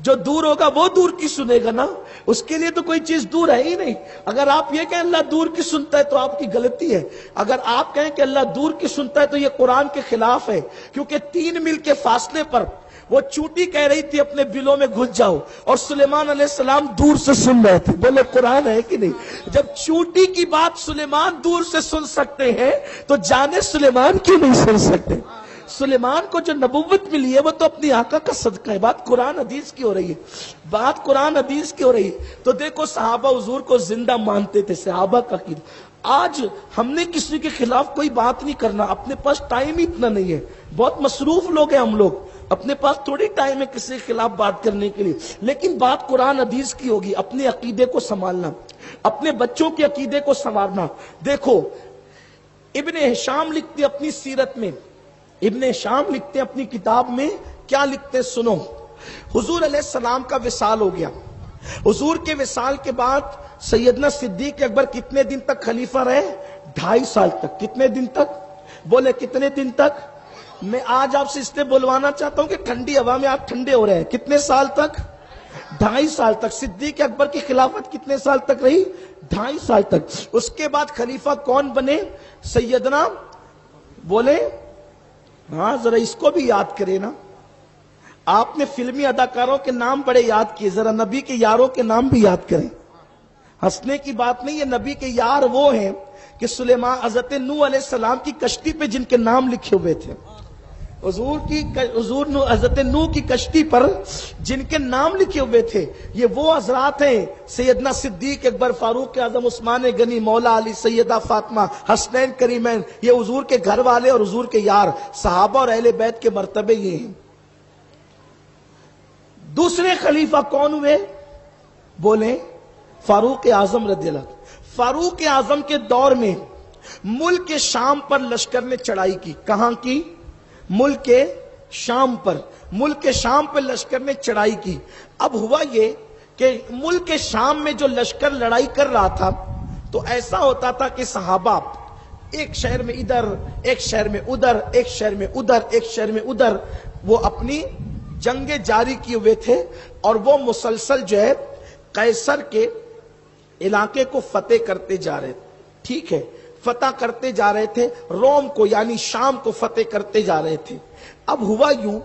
جو دور ہوگا وہ دور کی سنے گا نا, اس کے لیے تو کوئی چیز دور ہے ہی نہیں. اگر آپ یہ کہیں اللہ دور کی سنتا ہے تو آپ کی غلطی ہے. اگر آپ کہیں کہ اللہ دور کی سنتا ہے تو یہ قرآن کے خلاف ہے, کیونکہ 3 میل کے فاصلے پر وہ چونٹی کہہ رہی تھی اپنے بلوں میں گھس جاؤ, اور سلیمان علیہ السلام دور سے سن رہے تھے. بولے قرآن ہے کہ نہیں؟ جب چونٹی کی بات سلیمان دور سے سن سکتے ہیں تو جانے سلیمان کیوں نہیں سن سکتے؟ سلیمان کو جو نبوت ملی ہے وہ تو اپنی آقا کا صدقہ ہے. بات قرآن حدیث کی ہو رہی ہے, بات قرآن حدیث کی ہو رہی ہے. تو دیکھو صحابہ حضور کو زندہ مانتے تھے, صحابہ کا عقیدہ. آج ہم نے کسی کے خلاف کوئی بات نہیں کرنا, اپنے پاس ٹائم ہی اتنا نہیں ہے, بہت مصروف لوگ ہیں ہم لوگ, اپنے پاس تھوڑی ٹائم ہے کسی کے خلاف بات کرنے کے لیے. لیکن بات قرآن حدیث کی ہوگی, اپنے عقیدے کو سنبھالنا, اپنے بچوں کے عقیدے کو سنوارنا. دیکھو ابن ہشام لکھتے اپنی سیرت میں, ابن ہشام لکھتے اپنی کتاب میں, کیا لکھتے سنو. حضور علیہ السلام کا وصال ہو گیا. حضور کے وصال کے بعد سیدنا صدیق اکبر کتنے دن تک خلیفہ رہے؟ 2.5 سال تک. کتنے دن تک؟ بولے کتنے دن تک؟ میں آج آپ سے اس لیے بلوانا چاہتا ہوں کہ ٹھنڈی ہوا میں آپ ٹھنڈے ہو رہے ہیں. کتنے سال تک؟ 2.5 سال تک. صدیق اکبر کی خلافت کتنے سال تک رہی؟ 2.5 سال تک. اس کے بعد خلیفہ کون بنے؟ سیدنا, بولے ہاں ذرا اس کو بھی یاد کرے نا. آپ نے فلمی اداکاروں کے نام بڑے یاد کیے, ذرا نبی کے یاروں کے نام بھی یاد کریں. ہنسنے کی بات نہیں ہے, نبی کے یار وہ ہیں کہ سلیمان, حضرت نوح علیہ السلام کی کشتی پہ جن کے نام لکھے ہوئے تھے, حضرت نوح کی کشتی پر جن کے نام لکھے ہوئے تھے, یہ وہ حضرات ہیں. سیدنا صدیق اکبر, فاروق اعظم, عثمان غنی, مولا علی, سیدہ فاطمہ, حسنین کریمین, یہ حضور کے گھر والے اور حضور کے یار, صحابہ اور اہل بیت کے مرتبے یہ ہیں. دوسرے خلیفہ کون ہوئے؟ بولیں فاروق اعظم رضی اللہ. فاروق اعظم کے دور میں ملک شام پر لشکر نے چڑھائی کی. کہاں کی؟ ملک شام پر. ملک شام پر لشکر نے چڑھائی کی. اب ہوا یہ کہ ملک شام میں جو لشکر لڑائی کر رہا تھا تو ایسا ہوتا تھا کہ صحابہ ایک شہر میں ادھر, ایک شہر میں ادھر, ایک شہر میں ادھر, ایک شہر میں ادھر, وہ اپنی جنگیں جاری کیے ہوئے تھے, اور وہ مسلسل جو ہے قیصر کے علاقے کو فتح کرتے جا رہے تھے. ٹھیک ہے, فتح کرتے جا رہے تھے, روم کو یعنی شام کو فتح کرتے جا رہے تھے. اب ہوا یوں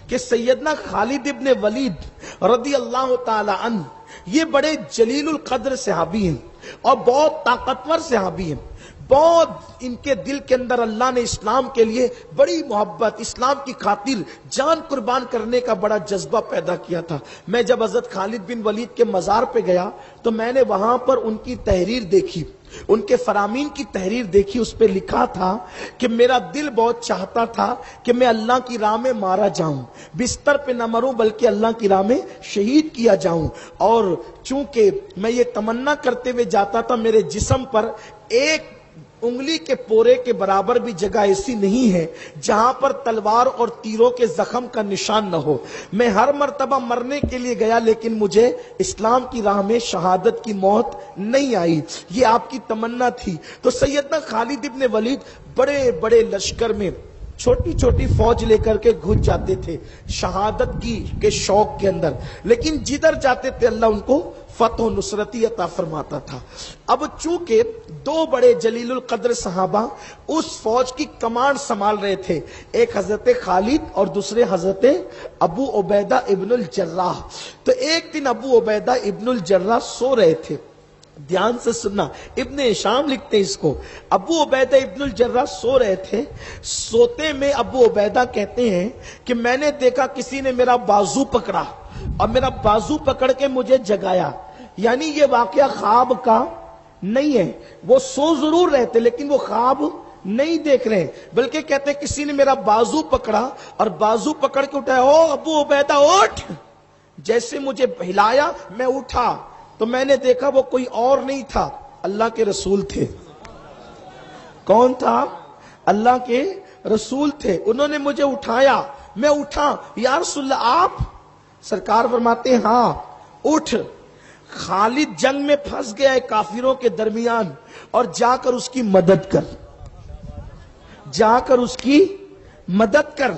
کہ سیدنا خالد ابن ولید رضی اللہ تعالی عنہ, یہ بڑے جلیل القدر صحابی ہیں اور بہت طاقتور صحابی ہیں. بہت ان کے دل کے اندر اللہ نے اسلام کے لیے بڑی محبت, اسلام کی خاطر جان قربان کرنے کا بڑا جذبہ پیدا کیا تھا. میں جب حضرت خالد بن ولید کے مزار پہ گیا تو میں نے وہاں پر ان کی تحریر دیکھی, ان کے فرامین کی تحریر دیکھی. اس پہ لکھا تھا کہ میرا دل بہت چاہتا تھا کہ میں اللہ کی راہ میں مارا جاؤں, بستر پہ نہ مروں بلکہ اللہ کی راہ میں شہید کیا جاؤں. اور چونکہ میں یہ تمنا کرتے ہوئے جاتا تھا, میرے جسم پر ایک انگلی کے پورے کے برابر بھی جگہ ایسی نہیں ہے جہاں پر تلوار اور تیروں کے زخم کا نشان نہ ہو. میں ہر مرتبہ مرنے کے لیے گیا لیکن مجھے اسلام کی راہ میں شہادت کی موت نہیں آئی. یہ آپ کی تمنا تھی. تو سیدنا خالد ابن ولید بڑے بڑے لشکر میں چھوٹی چھوٹی فوج لے کر کے گھس جاتے تھے شہادت کی کے شوق کے اندر, لیکن جدھر جاتے تھے اللہ ان کو فتح و نصرتی عطا فرماتا تھا. اب چونکہ 2 بڑے جلیل القدر صحابہ اس فوج کی کمانڈ سنبھال رہے تھے, ایک حضرت خالد اور دوسرے حضرت ابو عبیدہ ابن الجراح. تو ایک دن ابو عبیدہ ابن الجراح سو رہے تھے. دھیان سے سننا, ابن ہشام لکھتے اس کو, ابو عبیدہ ابن الجراح سو رہے تھے. سوتے میں ابو عبیدہ کہتے ہیں کہ میں نے دیکھا کسی نے میرا بازو پکڑا اور میرا بازو پکڑ کے مجھے جگایا. یعنی یہ واقعہ خواب کا نہیں ہے, وہ سو ضرور رہے تھے لیکن وہ خواب نہیں دیکھ رہے, بلکہ کہتے ہیں کسی نے میرا بازو پکڑا اور بازو پکڑ کے اٹھایا, او ابو عبیدہ اٹھ. جیسے مجھے ہلایا میں اٹھا تو میں نے دیکھا وہ کوئی اور نہیں تھا, اللہ کے رسول تھے. کون تھا؟ اللہ کے رسول تھے. انہوں نے مجھے اٹھایا, میں اٹھا. یا رسول اللہ آپ؟ سرکار فرماتے ہیں ہاں اٹھ. خالد جنگ میں پھنس گیا ہے کافروں کے درمیان, اور جا کر اس کی مدد کر, جا کر اس کی مدد کر.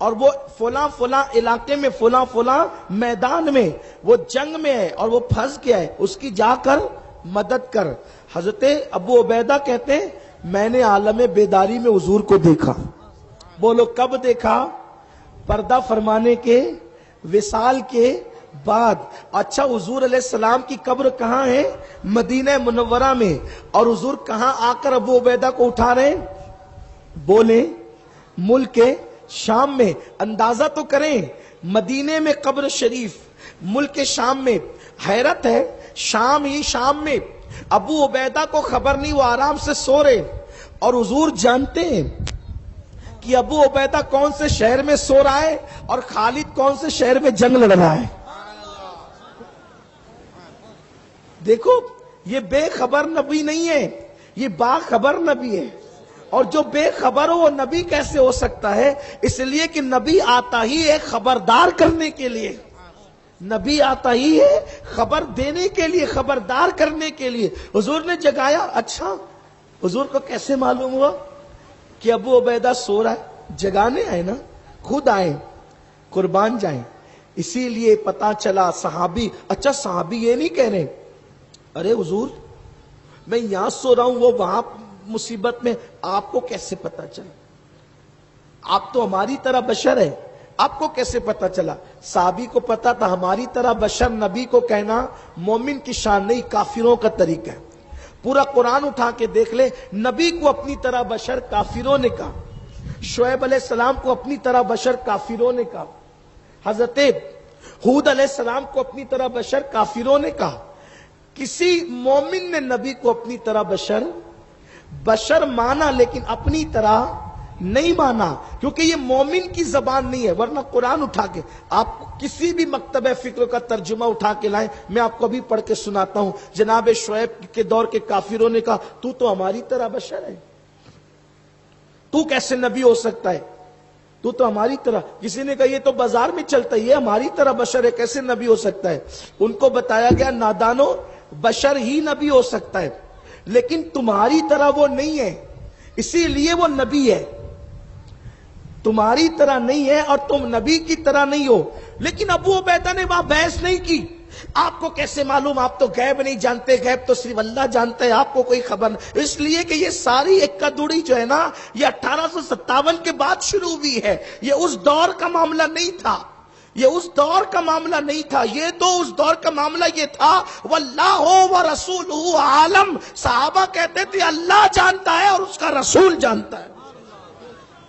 اور وہ فلاں فلاں علاقے میں فلاں فلاں میدان میں وہ جنگ میں ہے اور وہ پھنس گیا ہے، اس کی جا کر مدد کر۔ حضرت ابو عبیدہ کہتے ہیں میں نے عالم بیداری میں حضور کو دیکھا۔ بولو کب دیکھا؟ پردہ فرمانے کے وصال کے بعد۔ اچھا حضور علیہ السلام کی قبر کہاں ہے؟ مدینہ منورہ میں، اور حضور کہاں آ کر ابو عبیدہ کو اٹھا رہے ہیں؟ بولیں ملک شام میں۔ اندازہ تو کریں، مدینے میں قبر شریف، ملک شام میں۔ حیرت ہے، شام ہی شام میں ابو عبیدہ کو خبر نہیں، وہ آرام سے سو رہے، اور حضور جانتے ہیں کہ ابو عبیدہ کون سے شہر میں سو رہا ہے اور خالد کون سے شہر میں جنگ لڑ رہا ہے۔ دیکھو یہ بے خبر نبی نہیں ہے، یہ باخبر نبی ہے، اور جو بے خبر ہو وہ نبی کیسے ہو سکتا ہے؟ اس لیے کہ نبی آتا ہی ہے خبردار کرنے کے لیے، نبی آتا ہی ہے خبر دینے کے لیے، خبردار کرنے کے لیے۔ حضور نے جگایا۔ اچھا حضور کو کیسے معلوم ہوا کہ ابو عبیدہ سو رہا ہے؟ جگانے آئے نا، خود آئے، قربان جائیں۔ اسی لیے پتا چلا صحابی، اچھا صحابی یہ نہیں کہہ رہے ارے حضور میں یہاں سو رہا ہوں وہ وہاں مصیبت میں، آپ کو کیسے پتا چلا؟ آپ تو ہماری طرح بشر ہے، آپ کو کیسے پتا چلا؟ صحابی کو پتا تھا ہماری طرح بشر نبی کو کہنا مومن کی شان نہیں، کافروں کا طریقہ ہے۔ پورا قرآن اٹھا کے دیکھ لے، نبی کو اپنی طرح بشر کافروں نے کہا، شعیب علیہ السلام کو اپنی طرح بشر کافروں نے کہا، حضرت ہود علیہ السلام کو اپنی طرح بشر کافروں نے کہا۔ کسی مومن نے نبی کو اپنی طرح بشر مانا، لیکن اپنی طرح نہیں مانا، کیونکہ یہ مومن کی زبان نہیں ہے۔ ورنہ قرآن اٹھا کے آپ کسی بھی مکتب فکر کا ترجمہ اٹھا کے لائیں، میں آپ کو ابھی پڑھ کے سناتا ہوں۔ جناب شعیب کے دور کے کافروں نے کہا تو ہماری طرح بشر ہے، تو کیسے نبی ہو سکتا ہے؟ تو ہماری طرح۔ کسی نے کہا یہ تو بازار میں چلتا ہے، یہ ہماری طرح بشر ہے، کیسے نبی ہو سکتا ہے؟ ان کو بتایا گیا نادانو، بشر ہی نبی ہو سکتا ہے، لیکن تمہاری طرح وہ نہیں ہے، اسی لیے وہ نبی ہے۔ تمہاری طرح نہیں ہے اور تم نبی کی طرح نہیں ہو۔ لیکن ابو عبیدہ نے وہاں بحث نہیں کی۔ آپ کو کیسے معلوم؟ آپ تو غیب نہیں جانتے، غیب تو صرف اللہ جانتا ہے، آپ کو کوئی خبر نہیں۔ اس لیے کہ یہ ساری ایک دوڑی جو ہے نا، یہ 1857 کے بعد شروع ہوئی ہے، یہ اس دور کا معاملہ نہیں تھا، یہ اس دور کا معاملہ نہیں تھا، یہ تو اس دور کا معاملہ یہ تھا واللہ ورسولہ عالم۔ صحابہ کہتے تھے اللہ جانتا ہے اور اس کا رسول جانتا ہے،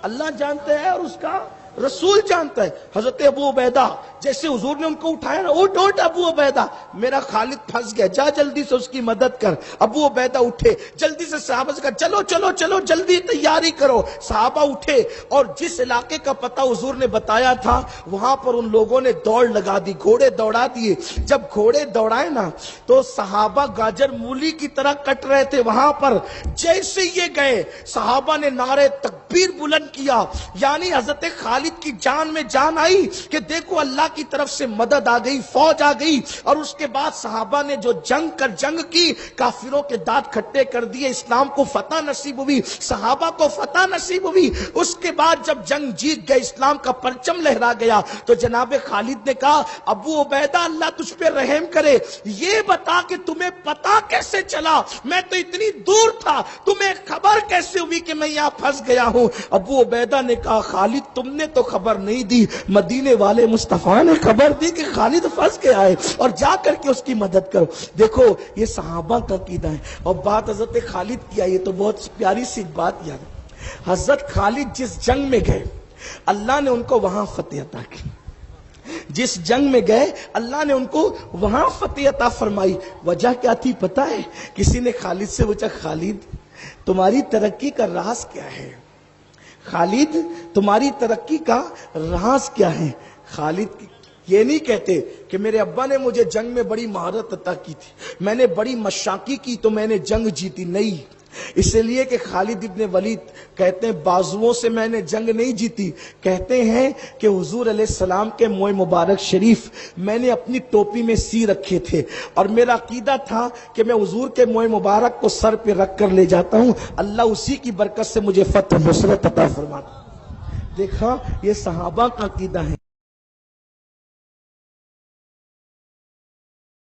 اللہ جانتا ہے اور اس کا رسول جانتا ہے۔ حضرت ابو عبیدہ جیسے حضور نے ان کو اٹھایا نا، اٹھ اٹھ ابو عبیدہ، میرا خالد پھنس گیا، جا جلدی سے اس کی مدد کر۔ ابو عبیدہ اٹھے، جلدی سے صحابہ سے کہا چلو چلو چلو جلدی تیاری کرو۔ صحابہ اٹھے اور جس علاقے کا پتہ حضور نے بتایا تھا وہاں پر ان لوگوں نے دوڑ لگا دی، گھوڑے دوڑا دیے۔ جب گھوڑے دوڑائے نا تو صحابہ گاجر مولی کی طرح کٹ رہے تھے وہاں پر۔ جیسے یہ گئے صحابہ نے نعرے تکبیر بلند کیا، یعنی حضرت خالد کی جان میں جان آئی کہ دیکھو اللہ کی طرف سے مدد آ گئی، فوج آ گئی۔ اور اس کے بعد صحابہ نے جو جنگ کی، کافروں کے دانت کھٹے کر دیے، اسلام کو فتح نصیب ہوئی، صحابہ کو فتح نصیب ہوئی۔ اس کے بعد جب جنگ جیت گئے، اسلام کا پرچم لہرا گیا، تو جناب خالد نے کہا ابو عبیدہ اللہ تجھ پہ رحم کرے، یہ بتا کہ تمہیں پتا کیسے چلا؟ میں تو اتنی دور تھا، تمہیں خبر کیسے ہوئی کہ میں یہاں پھنس گیا ہوں؟ ابو عبیدہ نے کہا خالد تم نے تو خبر نہیں دی، مدینے والے مصطفیٰ نے خبر دی کہ خالد پھنس گیا ہے، اور جا کر کے اس کی مدد کرو۔ دیکھو یہ صحابہ کا عقیدہ ہے۔ اور بات حضرت خالد کی آئی تو بہت پیاری سی بات یاد ہے۔ حضرت خالد جس جنگ میں گئے اللہ نے ان کو وہاں فتح عطا کی، جس جنگ میں گئے اللہ نے ان کو وہاں فتح عطا فرمائی۔ وجہ کیا تھی پتہ ہے؟ کسی نے خالد سے پوچھا خالد تمہاری ترقی کا راز کیا ہے؟ خالد تمہاری ترقی کا راز کیا ہے؟ خالد یہ نہیں کہتے کہ میرے ابا نے مجھے جنگ میں بڑی مہارت عطا کی تھی، میں نے بڑی مشاقی کی تو میں نے جنگ جیتی، نہیں۔ اس لیے کہ خالد ابن ولید کہتے ہیں بازوؤں سے میں نے جنگ نہیں جیتی، کہتے ہیں کہ حضور علیہ السلام کے منہ مبارک شریف میں نے اپنی ٹوپی میں سی رکھے تھے، اور میرا عقیدہ تھا کہ میں حضور کے منہ مبارک کو سر پہ رکھ کر لے جاتا ہوں، اللہ اسی کی برکت سے مجھے فتح نصرت عطا فرماتا۔ دیکھا یہ صحابہ کا عقیدہ ہے.